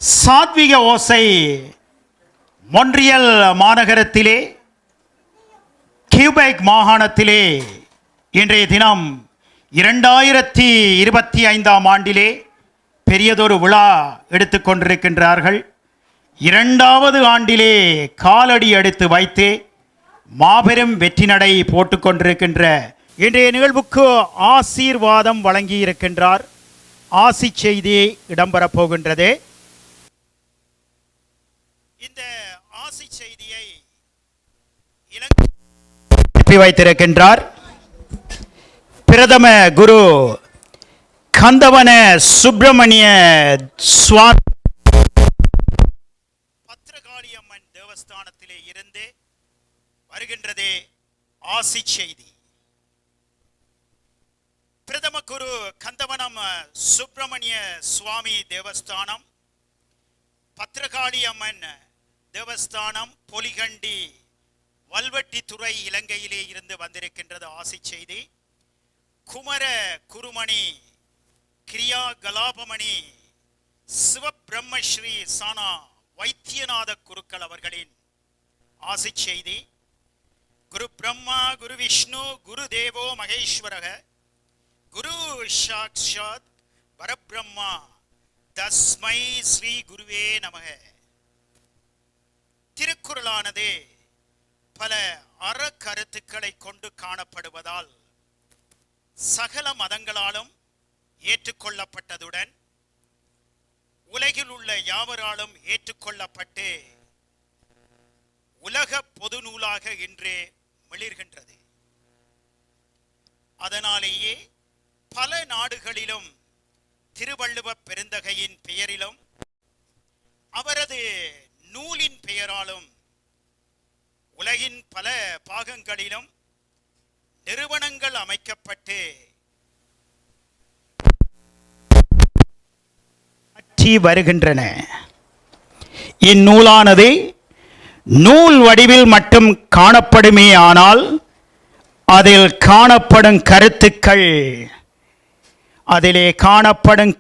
சாத்விக ஓசை மொன்றியல் மாநகரத்திலே கியூபெக் மாகாணத்திலே இன்றைய தினம் 2025ஆம் ஆண்டிலே பெரியதொரு விழா எடுத்துக்கொண்டிருக்கின்றார்கள். 2வது ஆண்டிலே காலடி எடுத்து வைத்து மாபெரும் வெற்றி நடை போட்டுக்கொண்டிருக்கின்ற இன்றைய நிகழ்வுக்கு ஆசீர்வாதம் வழங்கியிருக்கின்றார். ஆசி செய்தி இடம்பெறப் போகின்றது. இந்த ஆசி செய்தியை இலங்கை வைத்திருக்கின்றார் பிரதம குரு கந்தவன சுப்பிரமணிய சுவாமி பத்திரகாளியம்மன் தேவஸ்தானத்திலே இருந்து வருகின்றதே ஆசி செய்தி. பிரதம குரு கந்தவனம் சுப்பிரமணிய சுவாமி தேவஸ்தானம், பத்திரகாளியம்மன் தேவஸ்தானம், பொலிகண்டி வல்வெட்டித்துறை இலங்கையிலே இருந்து வந்திருக்கின்றது ஆசி செய்தி. குமர குருமணி கிரியா கலாபமணி சிவபிரம்மஸ்ரீ சானா வைத்தியநாத குருக்கள் அவர்களின் ஆசி செய்தி. குரு பிரம்மா குரு விஷ்ணு குரு தேவோ மகேஸ்வரக குரு சாக்ஷாத் பரபிரம்மா தஸ்மை ஸ்ரீ குருவே நமக. திருக்குறளானது பல அறக்கருத்துக்களை கொண்டு காணப்படுவதால் சகல மதங்களாலும் ஏற்றுக்கொள்ளப்பட்டதுடன் உலகில் உள்ள யாவராலும் ஏற்றுக்கொள்ளப்பட்டு உலக பொது நூலாக இன்று மிளிர்கின்றது. அதனாலேயே பல நாடுகளிலும் திருவள்ளுவ பெருந்தகையின் பெயரிலும் அவரது நூலின் பெயராலும் உலகின் பல பாகங்களிலும் நிறுவனங்கள் அமைக்கப்பட்டு வருகின்றன. இந்நூலானது நூல் வடிவில் மட்டும் காணப்படுமே, ஆனால் அதிலே காணப்படும்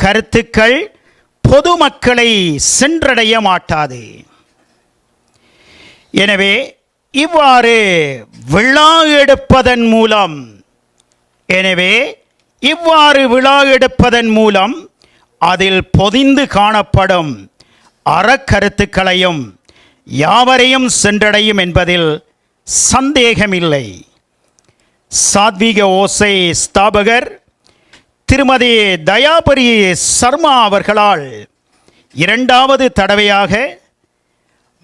கருத்துக்கள் பொதுமக்களை சென்றடைய மாட்டாது. எனவே இவ்வாறு விழா எடுப்பதன் மூலம் அதில் பொதிந்து காணப்படும் அறக்கருத்துக்களையும் யாவரையும் சென்றடையும் என்பதில் சந்தேகமில்லை. சாத்விக ஓசை ஸ்தாபகர் திருமதி தயாபரி சர்மா அவர்களால் 2வது தடவையாக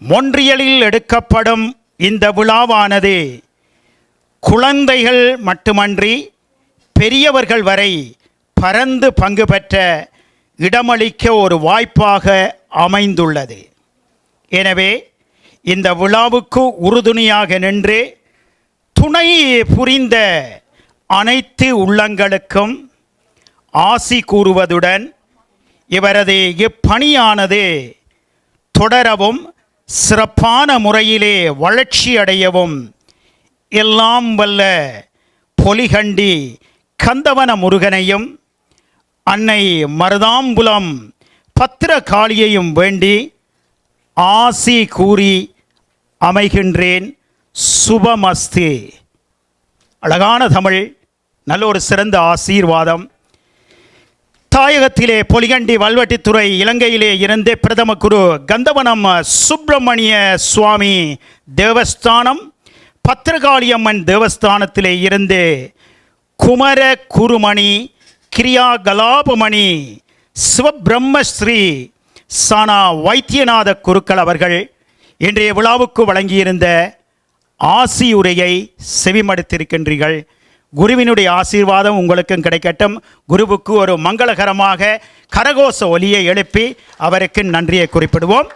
மொன்றியலில் எடுக்கப்படும் இந்த விழாவானது குழந்தைகள் மட்டுமன்றி பெரியவர்கள் வரை பரந்து பங்கு பெற்ற இடமளிக்க ஒரு வாய்ப்பாக அமைந்துள்ளது. எனவே இந்த விழாவுக்கு உறுதுணையாக நின்று துணை புரிந்த அனைத்து உள்ளங்களுக்கும் ஆசி கூறுவதுடன் இவரது இப்பணியானது தொடரவும் சிறப்பான முறையிலே வளர்ச்சி அடையவும் எல்லாம் வல்ல பொலிகண்டி கந்தவன முருகனையும் அன்னை மருதாம்புலம் பத்திரகாளியையும் வேண்டி ஆசி கூறி அமைகின்றேன். சுபமஸ்து. அழகான தமிழ், நல்ல ஒரு சிறந்த ஆசீர்வாதம். தாயகத்திலே பொலிகண்டி வல்வெட்டித்துறை இலங்கையிலே இருந்து பிரதம குரு கந்தவனம் சுப்பிரமணிய சுவாமி தேவஸ்தானம், பத்திரகாளியம்மன் தேவஸ்தானத்திலே இருந்து குமர குருமணி கிரியா கலாபமணி சிவபிரம்மஸ்ரீ சானா வைத்தியநாத குருக்கள் அவர்கள் இன்றைய விழாவுக்கு வழங்கியிருந்த ஆசியுரையை செவிமடுத்திருக்கின்றீர்கள். குருவினுடைய ஆசீர்வாதம் உங்களுக்கும் கிடைக்கட்டும். குருவுக்கு ஒரு மங்களகரமாக கரகோஷ ஒலியை எழுப்பி அவருக்கு நன்றியை குறிப்பிடுவோம்.